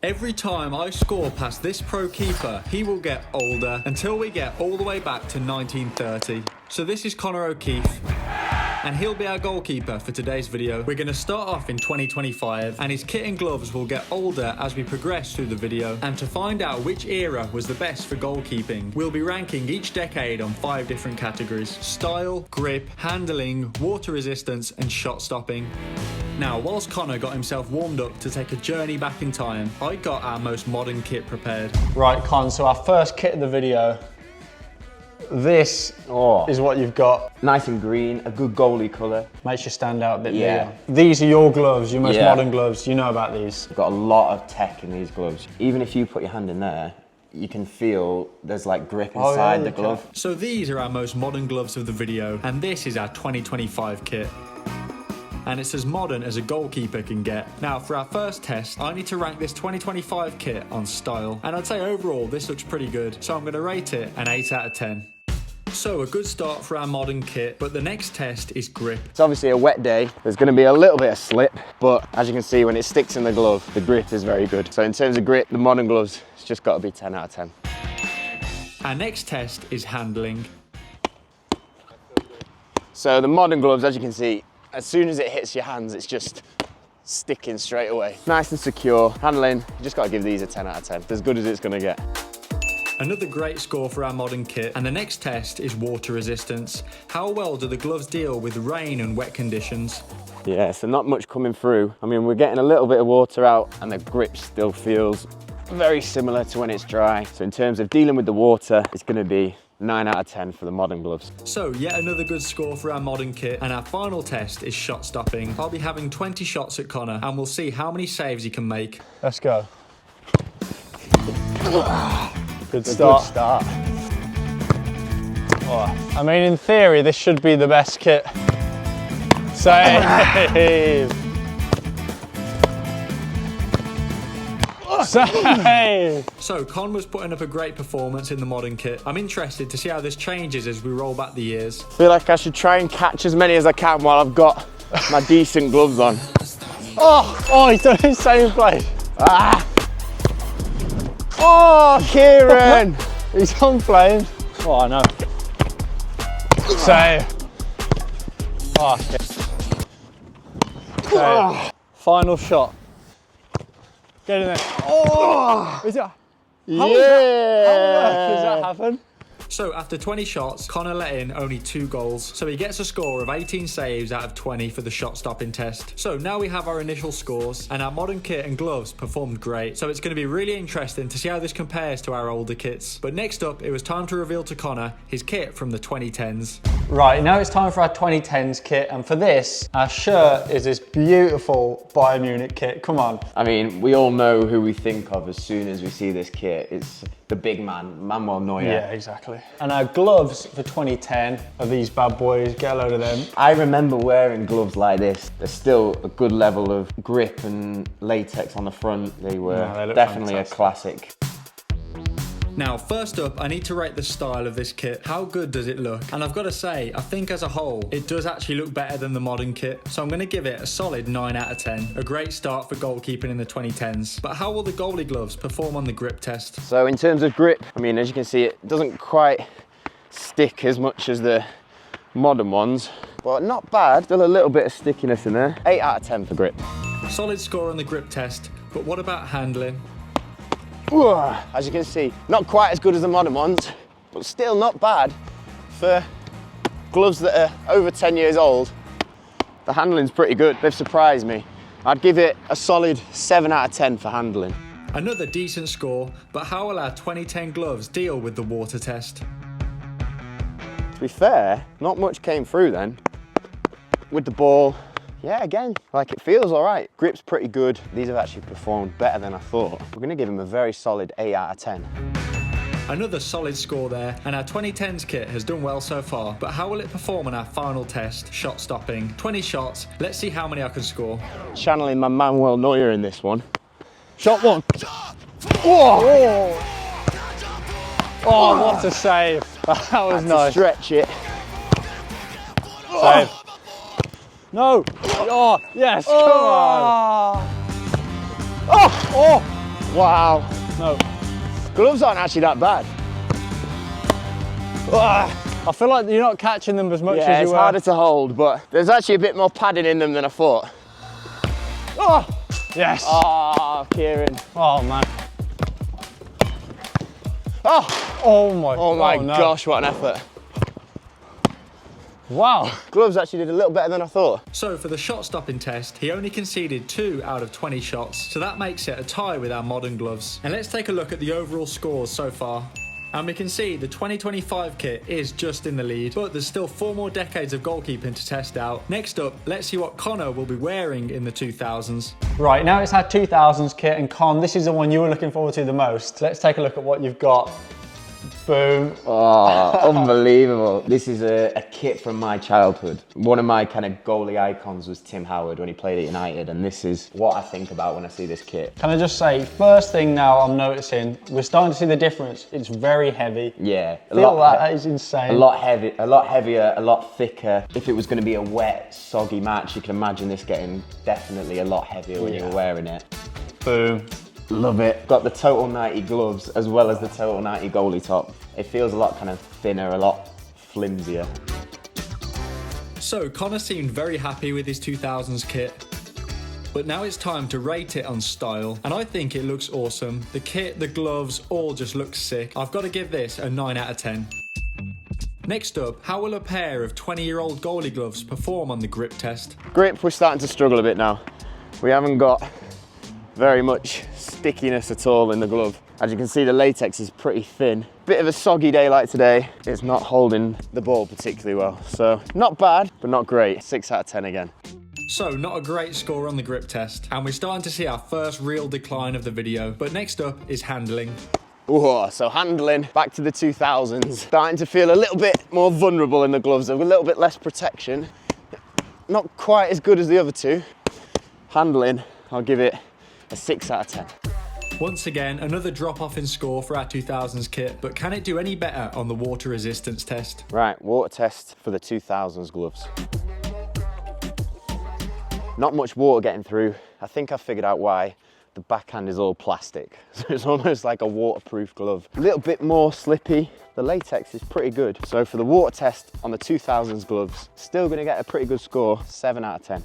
Every time I score past this pro keeper, he will get older until we get all the way back to 1930. So this is Connor O'Keefe, and he'll be our goalkeeper for today's video. We're going to start off in 2025, and his kit and gloves will get older as we progress through the video. And to find out which era was the best for goalkeeping, we'll be ranking each decade on 5 different categories: style, grip, handling, water resistance, and shot stopping. Now, whilst Connor got himself warmed up to take a journey back in time, I got our most modern kit prepared. Right, Con, so our first kit of the video. This is what you've got. Nice and green, a good goalie colour. Makes you stand out a bit bigger. These are your gloves, your most modern gloves. You know about these. Got a lot of tech in these gloves. Even if you put your hand in there, you can feel there's like grip inside the glove. So these are our most modern gloves of the video, and this is our 2025 kit. And it's as modern as a goalkeeper can get. Now, for our first test, I need to rank this 2025 kit on style. And I'd say overall, this looks pretty good. So I'm gonna rate it an 8 out of 10. So a good start for our modern kit, but the next test is grip. It's obviously a wet day. There's gonna be a little bit of slip, but as you can see, when it sticks in the glove, the grip is very good. So in terms of grip, the modern gloves, it's just gotta be 10 out of 10. Our next test is handling. So the modern gloves, as you can see, as soon as it hits your hands, it's just sticking straight away. Nice and secure. Handling, you just gotta give these a 10 out of 10. It's as good as it's gonna get. Another great score for our modern kit, and the next test is water resistance. How well do the gloves deal with rain and wet conditions? Yeah, so not much coming through. I mean, we're getting a little bit of water out and the grip still feels very similar to when it's dry. So in terms of dealing with the water, it's gonna be 9 out of 10 for the modern gloves. So yet another good score for our modern kit, and our final test is shot stopping. I'll be having 20 shots at Connor, and we'll see how many saves he can make. Let's go. Good Start. start. Oh, I mean, in theory, this should be the best kit. Save! Save! So Con was putting up a great performance in the modern kit. I'm interested to see how this changes as we roll back the years. I feel like I should try and catch as many as I can while I've got my decent gloves on. Oh, he's done his same play. Oh, Kieran! He's on flames. Oh, I know. Save. Oh, shit. Save. Final shot. Get in there. Oh! Is it? How on earth does that happen? So after 20 shots, Connor let in only 2 goals. So he gets a score of 18 saves out of 20 for the shot stopping test. So now we have our initial scores, and our modern kit and gloves performed great. So it's going to be really interesting to see how this compares to our older kits. But next up, it was time to reveal to Connor his kit from the 2010s. Right, now it's time for our 2010s kit, and for this, our shirt is this beautiful Bayern Munich kit. Come on. I mean, we all know who we think of as soon as we see this kit. It's the big man, Manuel Neuer. Yeah, exactly. And our gloves for 2010 are these bad boys. Get a load of them. I remember wearing gloves like this. There's still a good level of grip and latex on the front. They were they definitely fantastic. a classic. Now, first up, I need to rate the style of this kit. How good does it look? And I've got to say, I think as a whole, it does actually look better than the modern kit. So I'm going to give it a solid 9 out of 10. A great start for goalkeeping in the 2010s. But how will the goalie gloves perform on the grip test? So in terms of grip, I mean, as you can see, it doesn't quite stick as much as the modern ones, but not bad. Still a little bit of stickiness in there. 8 out of 10 for grip. Solid score on the grip test, but what about handling? As you can see, not quite as good as the modern ones, but still not bad for gloves that are over 10 years old. The handling's pretty good. They've surprised me. I'd give it a solid 7 out of 10 for handling. Another decent score, but how will our 2010 gloves deal with the water test? To be fair, not much came through then. With the ball, yeah, again, like it feels all right. Grip's pretty good. These have actually performed better than I thought. We're gonna give them a very solid 8 out of 10. Another solid score there, and our 2010s kit has done well so far, but how will it perform on our final test, shot stopping? 20 shots, let's see how many I can score. Channeling my Manuel Neuer in this one. Shot one. Oh, what a save. That was nice. Stretch it. Save. No. Oh, yes, come on. Wow. No. Gloves aren't actually that bad. I feel like you're not catching them as much as you Yeah, it's were. harder to hold, but there's actually a bit more padding in them than I thought. Oh! Yes. Oh, Kieran. Oh, man. Oh! Oh my No. no. Gosh, what an effort. Wow. Gloves actually did a little better than I thought. So for the shot stopping test, he only conceded 2 out of 20 shots, so that makes it a tie with our modern gloves. And let's take a look at the overall scores so far. And we can see the 2025 kit is just in the lead, but there's still 4 more decades of goalkeeping to test out. Next up, let's see what Connor will be wearing in the 2000s. Right, now it's our 2000s kit, and Con, this is the one you were looking forward to the most. Let's take a look at what you've got. Boom. Oh, unbelievable. This is a kit from my childhood. One of my kind of goalie icons was Tim Howard when he played at United, and this is what I think about when I see this kit. Can I just say, first thing now I'm noticing, we're starting to see the difference. It's very heavy. Yeah. That is insane. A lot heavier, a lot thicker. If it was going to be a wet, soggy match, you can imagine this getting definitely a lot heavier when you're wearing it. Boom. Love it. Got the Total 90 gloves as well as the Total 90 goalie top. It feels a lot kind of thinner, a lot flimsier. So Connor seemed very happy with his 2000s kit. But now it's time to rate it on style, and I think it looks awesome. The kit, the gloves, all just look sick. I've got to give this a 9 out of 10. Next up, how will a pair of 20-year-old goalie gloves perform on the grip test? Grip, we're starting to struggle a bit now. We haven't got very much stickiness at all in the glove. As you can see, the latex is pretty thin. Bit of a soggy day like today. It's not holding the ball particularly well. So not bad, but not great. 6 out of 10 again. So not a great score on the grip test, and we're starting to see our first real decline of the video. But next up is handling. Ooh, so handling, back to the 2000s. Starting to feel a little bit more vulnerable in the gloves, a little bit less protection. Not quite as good as the other two. Handling, I'll give it a 6 out of 10. Once again, another drop off in score for our 2000s kit, but can it do any better on the water resistance test? Right, water test for the 2000s gloves. Not much water getting through. I think I figured out why. The backhand is all plastic, so it's almost like a waterproof glove. A little bit more slippy. The latex is pretty good. So for the water test on the 2000s gloves, still gonna get a pretty good score, 7 out of 10.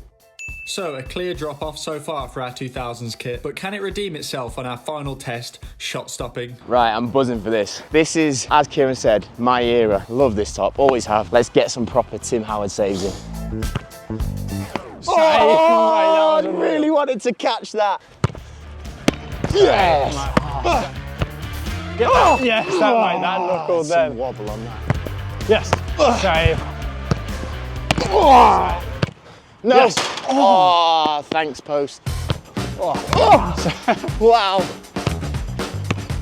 So a clear drop off so far for our 2000s kit, but can it redeem itself on our final test, shot stopping? Right, I'm buzzing for this. This is, as Kieran said, my era. Love this top, always have. Let's get some proper Tim Howard saves in. Oh, I really wanted to catch that. Yes! Get that. Yes, that mate, that look all Some then. wobble on that. Yes. Save. No. Yes. Oh, thanks, post. Wow.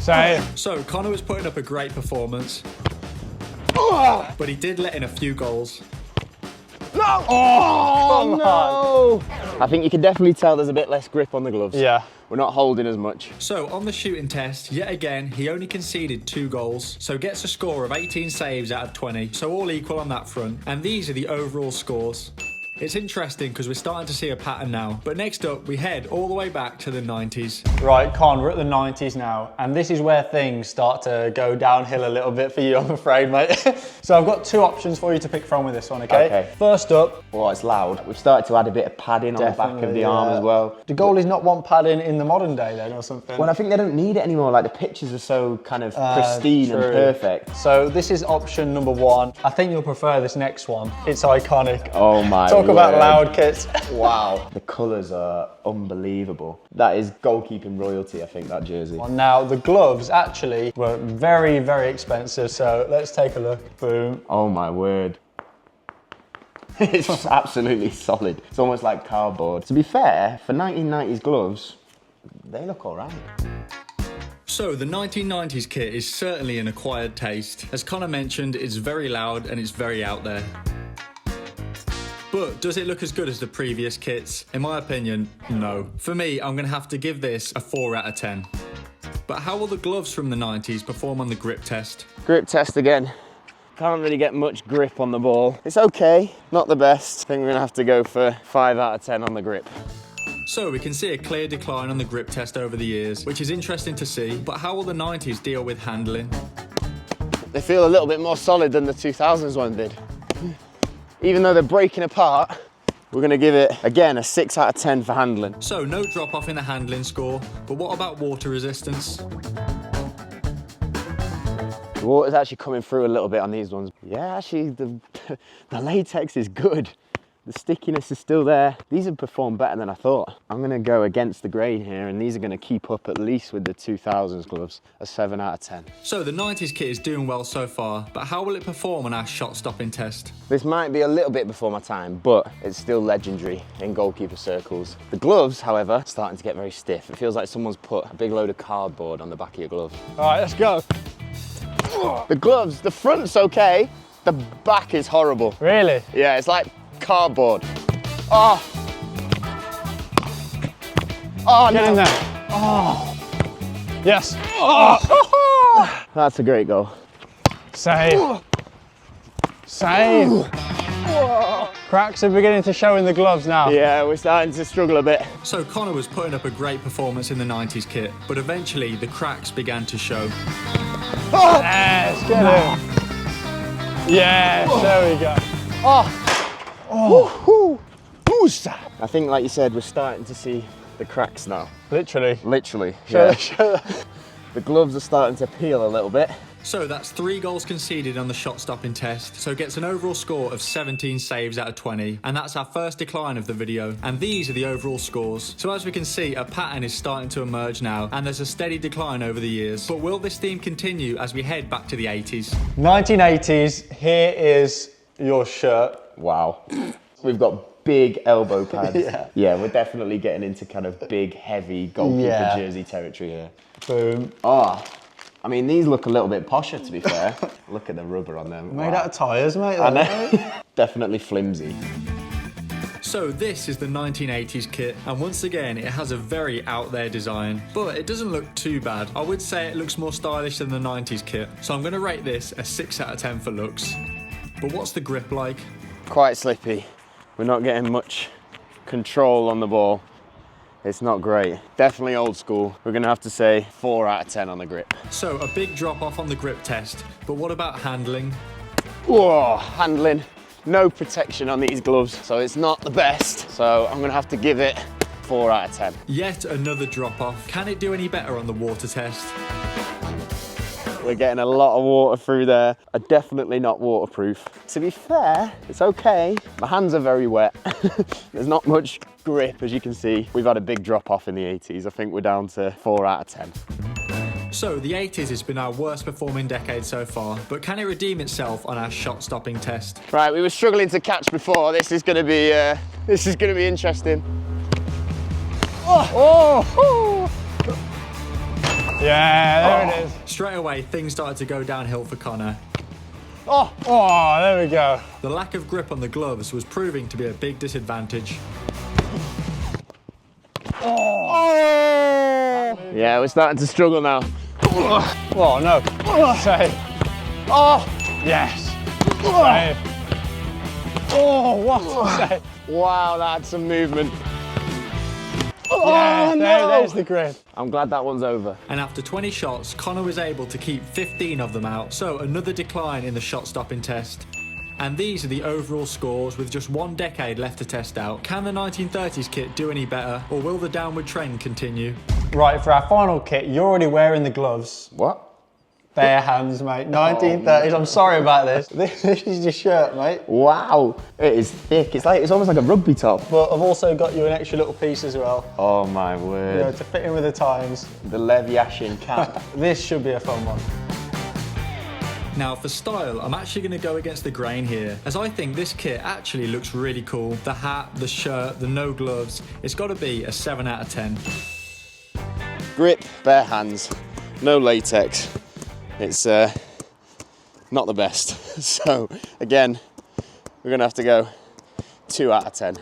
Save. So Connor was putting up a great performance, but he did let in a few goals. No! Oh, no! I think you can definitely tell there's a bit less grip on the gloves. Yeah. We're not holding as much. So on the shooting test, yet again, he only conceded 2 goals, so gets a score of 18 saves out of 20, so all equal on that front. And these are the overall scores. It's interesting because we're starting to see a pattern now. But next up, we head all the way back to the 90s. Right, Con, we're at the 90s now, and this is where things start to go downhill a little bit for you, I'm afraid, mate. So I've got 2 options for you to pick from with this one, okay? Okay. First up, Oh, it's loud. We've started to add a bit of padding on the back of the arm as well. Do goalies not want padding in the modern day then, or something? Well, I think they don't need it anymore. Like, the pictures are so kind of pristine and true. perfect. So this is option number 1. I think you'll prefer this next one. It's iconic. Oh my Talk about word. loud kits. Wow. The colours are unbelievable. That is goalkeeping royalty, I think, that jersey. Now, the gloves actually were very, very expensive, so let's take a look. Boom. Oh my word. It's absolutely solid. It's almost like cardboard. To be fair, for 1990s gloves, they look all right. So the 1990s kit is certainly an acquired taste. As Connor mentioned, it's very loud and it's very out there. But does it look as good as the previous kits? In my opinion, no. For me, I'm gonna have to give this a 4 out of 10. But how will the gloves from the 90s perform on the grip test? Grip test again. Can't really get much grip on the ball. It's okay, not the best. I think we're gonna have to go for 5 out of 10 on the grip. So we can see a clear decline on the grip test over the years, which is interesting to see, but how will the 90s deal with handling? They feel a little bit more solid than the 2000s one did. Even though they're breaking apart, we're gonna give it, again, a 6 out of 10 for handling. So no drop off in the handling score, but what about water resistance? The water's actually coming through a little bit on these ones. Yeah, actually, the latex is good. The stickiness is still there. These have performed better than I thought. I'm gonna go against the grain here, and these are gonna keep up at least with the 2000s gloves, a 7 out of 10. So the 90s kit is doing well so far, but how will it perform on our shot stopping test? This might be a little bit before my time, but it's still legendary in goalkeeper circles. The gloves, however, are starting to get very stiff. It feels like someone's put a big load of cardboard on the back of your glove. All right, let's go. The gloves, the front's okay, the back is horrible. Really? Yeah, it's like cardboard. Oh! Oh, Get in no. there. Oh. Yes. Oh. That's a great goal. Save. Save. Cracks are beginning to show in the gloves now. Yeah, we're starting to struggle a bit. So Connor was putting up a great performance in the 90s kit, but eventually the cracks began to show. Yes, get in. Yes, there we go. Oh. Oh. I think, like you said, we're starting to see the cracks now. Literally. Literally. Show Yeah. The gloves are starting to peel a little bit. So that's 3 goals conceded on the shot stopping test, so gets an overall score of 17 saves out of 20, and that's our first decline of the video, and these are the overall scores. So as we can see, a pattern is starting to emerge now, and there's a steady decline over the years. But will this theme continue as we head back to the 80s? 1980s, here is your shirt. Wow. We've got big elbow pads. Yeah. Yeah, we're definitely getting into kind of big, heavy goalkeeper jersey territory here. Boom. Oh, I mean, these look a little bit posher, to be fair. Look at the rubber on them. Made out of tyres, mate. I know. Definitely flimsy. So this is the 1980s kit, and once again it has a very out there design, but it doesn't look too bad. I would say it looks more stylish than the 90s kit, so I'm going to rate this a 6 out of 10 for looks. But what's the grip like? Quite slippy. We're not getting much control on the ball. It's not great. Definitely old school. We're gonna have to say 4 out of 10 on the grip. So a big drop off on the grip test, but what about handling? Whoa, handling. No protection on these gloves, so it's not the best. So I'm gonna have to give it 4 out of 10. Yet another drop off. Can it do any better on the water test? We're getting a lot of water through there. Are definitely not waterproof. To be fair, it's okay. My hands are very wet. There's not much grip, as you can see. We've had a big drop off in the 80s. I think we're down to 4 out of 10. So the 80s has been our worst performing decade so far, but can it redeem itself on our shot stopping test? Right, we were struggling to catch before. This is gonna be interesting. Oh! Yeah, there it is. Straight away, things started to go downhill for Connor. Oh, there we go. The lack of grip on the gloves was proving to be a big disadvantage. Yeah, we're starting to struggle now. Oh, no. Save. Oh, yes. Save. Oh, what a save. Wow, that had some movement. Yes, there's the grip. I'm glad that one's over. And after 20 shots, Connor was able to keep 15 of them out, so another decline in the shot stopping test. And these are the overall scores with just 1 decade left to test out. Can the 1930s kit do any better, or will the downward trend continue? Right, for our final kit, you're already wearing the gloves. What? Bare hands, mate. 1930s. I'm sorry about this. This is your shirt, mate. Wow, it is thick. It's almost like a rugby top. But I've also got you an extra little piece as well. Oh my You know, word. to fit in with the times. The Lev Yashin cap. This should be a fun one. Now for style, I'm actually going to go against the grain here, as I think this kit actually looks really cool. The hat, the shirt, the no gloves, it's got to be a 7 out of 10. Grip, bare hands, no latex. It's not the best. So again, we're gonna have to go 2 out of 10.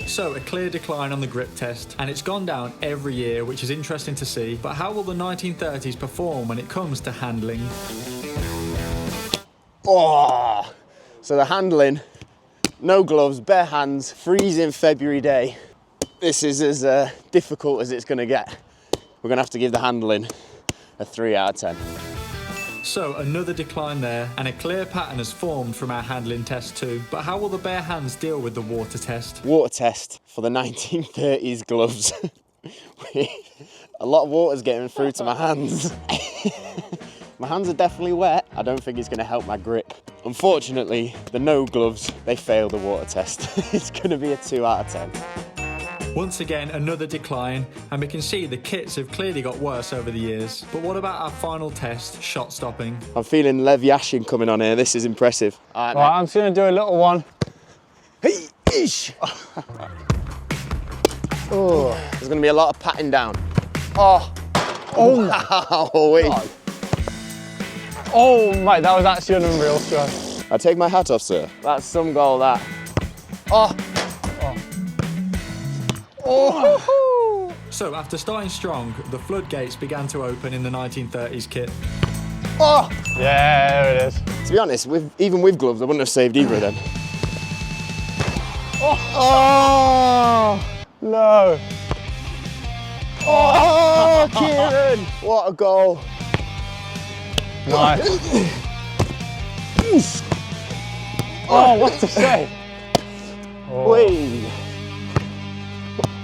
So a clear decline on the grip test, and it's gone down every year, which is interesting to see. But how will the 1930s perform when it comes to handling? Oh, so the handling, no gloves, bare hands, freezing February day. this is as difficult as it's going to get. We're going to have to give the handling a 3 out of 10. So another decline there, and a clear pattern has formed from our handling test too. But how will the bare hands deal with the water test? Water test for the 1930s gloves. A lot of water's getting through to my hands. My hands are definitely wet. I don't think it's going to help my grip. Unfortunately, the no gloves, they failed the water test. It's going to be a 2 out of 10. Once again, another decline, and we can see the kits have clearly got worse over the years. But what about our final test, shot stopping? I'm feeling Lev Yashin coming on here. This is impressive. All Right, I'm just going to do a little one. Hey, ish. Oh, there's going to be a lot of patting down. Oh, wow. Wait. Oh, mate, that was actually an unreal stroke. I take my hat off, sir. That's some goal, that. Oh. Oh. So after starting strong, the floodgates began to open in the 1930s kit. Oh. Yeah, there it is. To be honest, even with gloves, I wouldn't have saved either of them. Oh, no. Oh, Kieran! What a goal. Nice. Oh, what a save. Wait.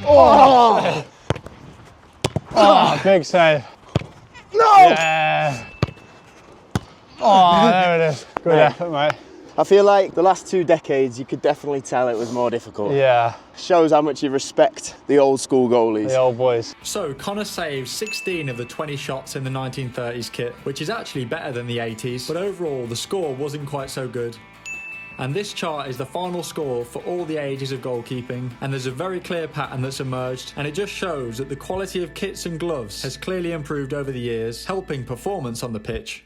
Oh. Oh, big save. No! Yeah. Oh, there it is. Good effort, mate. I feel like the last 2 decades, you could definitely tell it was more difficult. Yeah, Shows how much you respect the old school goalies. the old boys. So Connor saved 16 of the 20 shots in the 1930s kit, which is actually better than the 80s, but overall the score wasn't quite so good. And this chart is the final score for all the ages of goalkeeping, and there's a very clear pattern that's emerged, and it just shows that the quality of kits and gloves has clearly improved over the years, helping performance on the pitch.